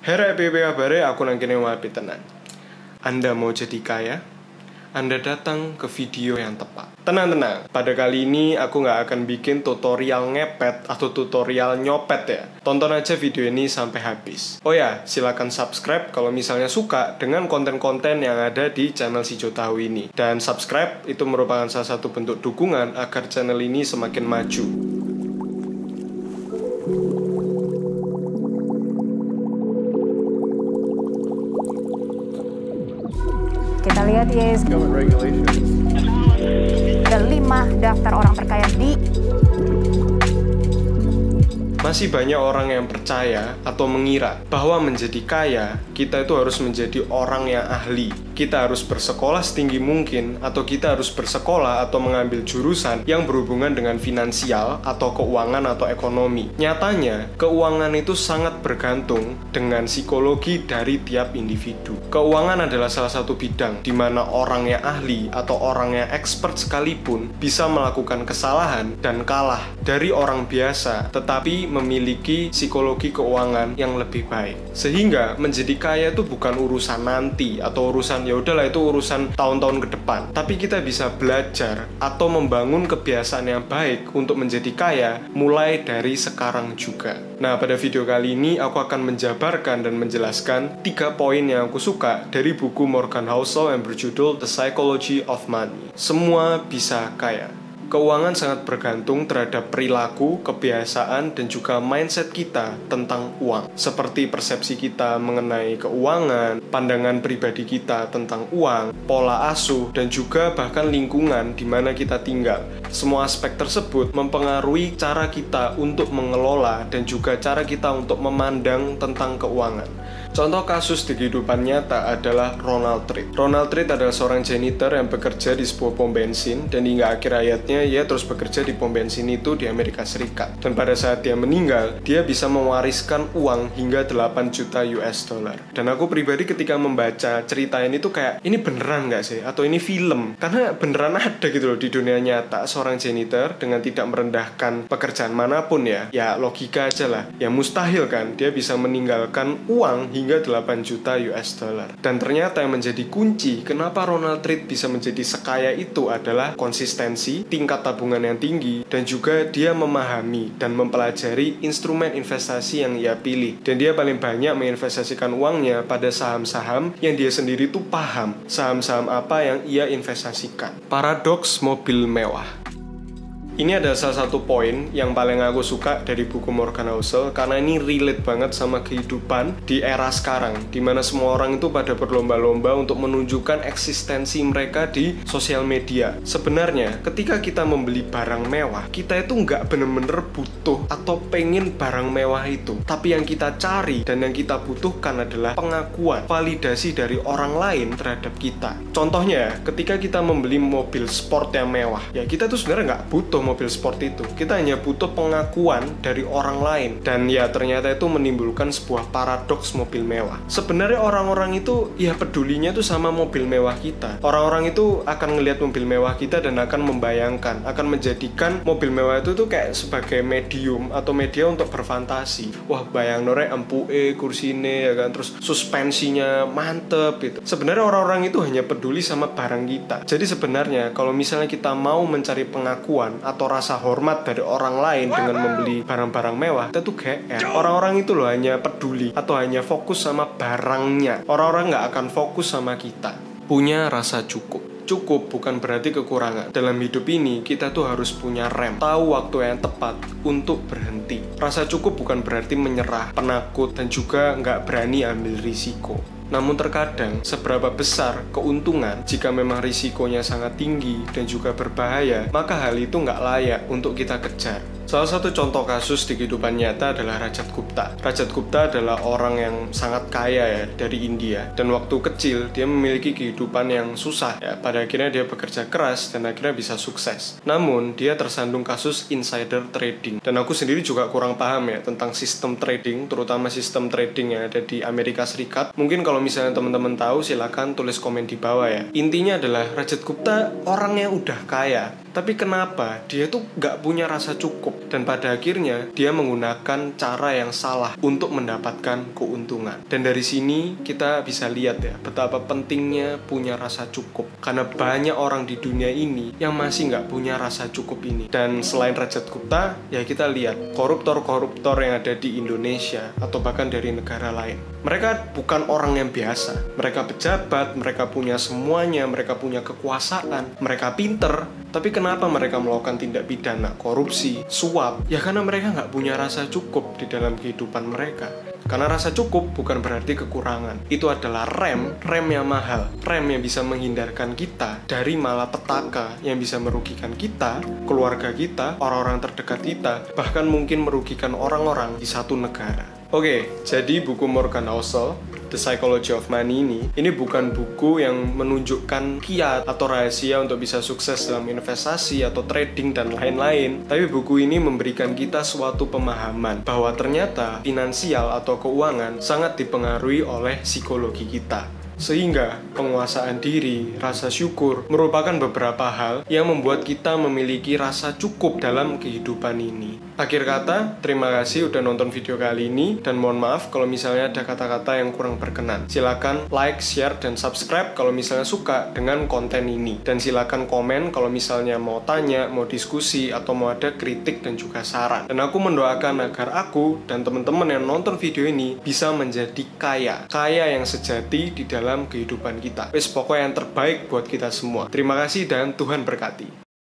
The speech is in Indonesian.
Hera PPK bare aku nang kene wae tenan. Anda mau jadi kaya? Anda datang ke video yang tepat. Tenang. Pada kali ini aku nggak akan bikin tutorial ngepet atau tutorial nyopet ya. Tonton aja video ini sampai habis. Oh ya, silakan subscribe kalau misalnya suka dengan konten-konten yang ada di channel Si Jo Tahu ini. Dan subscribe itu merupakan salah satu bentuk dukungan agar channel ini semakin maju. Kita lihat ISG ada 5 daftar orang terkaya di. Masih banyak orang yang percaya atau mengira bahwa menjadi kaya, kita itu harus menjadi orang yang ahli. Kita harus bersekolah setinggi mungkin, atau kita harus bersekolah atau mengambil jurusan yang berhubungan dengan finansial atau keuangan atau ekonomi. Nyatanya, keuangan itu sangat bergantung dengan psikologi dari tiap individu. Keuangan adalah salah satu bidang di mana orang yang ahli atau orang yang expert sekalipun bisa melakukan kesalahan dan kalah dari orang biasa, tetapi memiliki psikologi keuangan yang lebih baik. Sehingga menjadi kaya itu bukan urusan nanti atau urusan ya udahlah itu urusan tahun-tahun ke depan. Tapi kita bisa belajar atau membangun kebiasaan yang baik untuk menjadi kaya mulai dari sekarang juga. Nah, pada video kali ini aku akan menjabarkan dan menjelaskan 3 poin yang aku suka dari buku Morgan Housel yang berjudul The Psychology of Money. Semua bisa kaya. Keuangan sangat bergantung terhadap perilaku, kebiasaan, dan juga mindset kita tentang uang. Seperti persepsi kita mengenai keuangan, pandangan pribadi kita tentang uang, pola asuh, dan juga bahkan lingkungan di mana kita tinggal. Semua aspek tersebut mempengaruhi cara kita untuk mengelola dan juga cara kita untuk memandang tentang keuangan. Contoh kasus di kehidupan nyata adalah Ronald Reagan. Ronald Reagan adalah seorang janitor yang bekerja di sebuah pom bensin, dan hingga akhir hayatnya ia terus bekerja di pom bensin itu di Amerika Serikat. Dan pada saat dia meninggal, dia bisa mewariskan uang hingga 8 juta US dollar. Dan aku pribadi ketika membaca cerita ini tuh kayak, ini beneran nggak sih? Atau ini film? Karena beneran ada gitu loh di dunia nyata, seorang janitor dengan tidak merendahkan pekerjaan manapun ya logika aja lah. Ya mustahil kan dia bisa meninggalkan uang hingga 8 juta US dollar. Dan ternyata yang menjadi kunci kenapa Ronald Reagan bisa menjadi sekaya itu adalah konsistensi, tingkat tabungan yang tinggi, dan juga dia memahami dan mempelajari instrumen investasi yang ia pilih. Dan dia paling banyak menginvestasikan uangnya pada saham-saham yang dia sendiri tuh paham saham-saham apa yang ia investasikan. Paradoks mobil mewah. Ini adalah salah satu poin yang paling aku suka dari buku Morgan Housel, karena ini relate banget sama kehidupan di era sekarang, dimana semua orang itu pada berlomba-lomba untuk menunjukkan eksistensi mereka di sosial media. Sebenarnya ketika kita membeli barang mewah, kita itu nggak bener-bener butuh atau pengen barang mewah itu, tapi yang kita cari dan yang kita butuhkan adalah pengakuan, validasi dari orang lain terhadap kita. Contohnya, ketika kita membeli mobil sport yang mewah, ya kita tuh sebenarnya nggak butuh mobil sport itu, kita hanya butuh pengakuan dari orang lain. Dan ya ternyata itu menimbulkan sebuah paradoks mobil mewah. Sebenarnya orang-orang itu ya pedulinya tuh sama mobil mewah kita. Orang-orang itu akan ngelihat mobil mewah kita dan akan membayangkan, akan menjadikan mobil mewah itu tuh kayak sebagai medium atau media untuk berfantasi. Wah, bayang nore empuk kursine ya kan, terus suspensinya mantep gitu. Sebenarnya orang-orang itu hanya peduli sama barang kita. Jadi sebenarnya kalau misalnya kita mau mencari pengakuan atau rasa hormat dari orang lain dengan membeli barang-barang mewah, kita tuh GR. Orang-orang itu loh hanya peduli atau hanya fokus sama barangnya. Orang-orang nggak akan fokus sama kita. Punya rasa cukup. Cukup bukan berarti kekurangan. Dalam hidup ini, kita tuh harus punya rem. Tahu waktu yang tepat untuk berhenti. Rasa cukup bukan berarti menyerah, penakut, dan juga nggak berani ambil risiko. Namun terkadang, seberapa besar keuntungan jika memang risikonya sangat tinggi dan juga berbahaya, maka hal itu nggak layak untuk kita kejar. Salah satu contoh kasus di kehidupan nyata adalah Rajat Gupta. Rajat Gupta adalah orang yang sangat kaya ya, dari India. Dan waktu kecil, dia memiliki kehidupan yang susah ya. Pada akhirnya dia bekerja keras dan akhirnya bisa sukses. Namun, dia tersandung kasus insider trading. Dan aku sendiri juga kurang paham ya tentang sistem trading, terutama sistem trading yang ada di Amerika Serikat. Mungkin kalau misalnya teman-teman tahu, silakan tulis komen di bawah ya. Intinya adalah Rajat Gupta orang yang udah kaya, tapi kenapa dia tuh nggak punya rasa cukup? dan pada akhirnya dia menggunakan cara yang salah untuk mendapatkan keuntungan. Dan dari sini kita bisa lihat ya betapa pentingnya punya rasa cukup, karena banyak orang di dunia ini yang masih nggak punya rasa cukup ini. Dan selain Rajat Gupta, ya kita lihat koruptor-koruptor yang ada di Indonesia atau bahkan dari negara lain. Mereka bukan orang yang biasa, mereka pejabat, mereka punya semuanya, mereka punya kekuasaan, mereka pinter. Tapi kenapa mereka melakukan tindak pidana, korupsi, suap? Ya karena mereka nggak punya rasa cukup di dalam kehidupan mereka. Karena rasa cukup bukan berarti kekurangan. Itu adalah rem yang mahal. Rem yang bisa menghindarkan kita dari malapetaka yang bisa merugikan kita, keluarga kita, orang-orang terdekat kita, bahkan mungkin merugikan orang-orang di satu negara. Oke, jadi buku Morgan Housel, The Psychology of Money ini bukan buku yang menunjukkan kiat atau rahasia untuk bisa sukses dalam investasi atau trading dan lain-lain. Tapi buku ini memberikan kita suatu pemahaman bahwa ternyata finansial atau keuangan sangat dipengaruhi oleh psikologi kita. Sehingga penguasaan diri, rasa syukur merupakan beberapa hal yang membuat kita memiliki rasa cukup dalam kehidupan ini. Akhir kata, terima kasih udah nonton video kali ini, dan mohon maaf kalau misalnya ada kata-kata yang kurang berkenan. Silakan like, share, dan subscribe kalau misalnya suka dengan konten ini. Dan silakan komen kalau misalnya mau tanya, mau diskusi, atau mau ada kritik dan juga saran. Dan aku mendoakan agar aku dan teman-teman yang nonton video ini bisa menjadi kaya yang sejati di dalam kehidupan kita. Pokoknya yang terbaik buat kita semua. Terima kasih dan Tuhan berkati.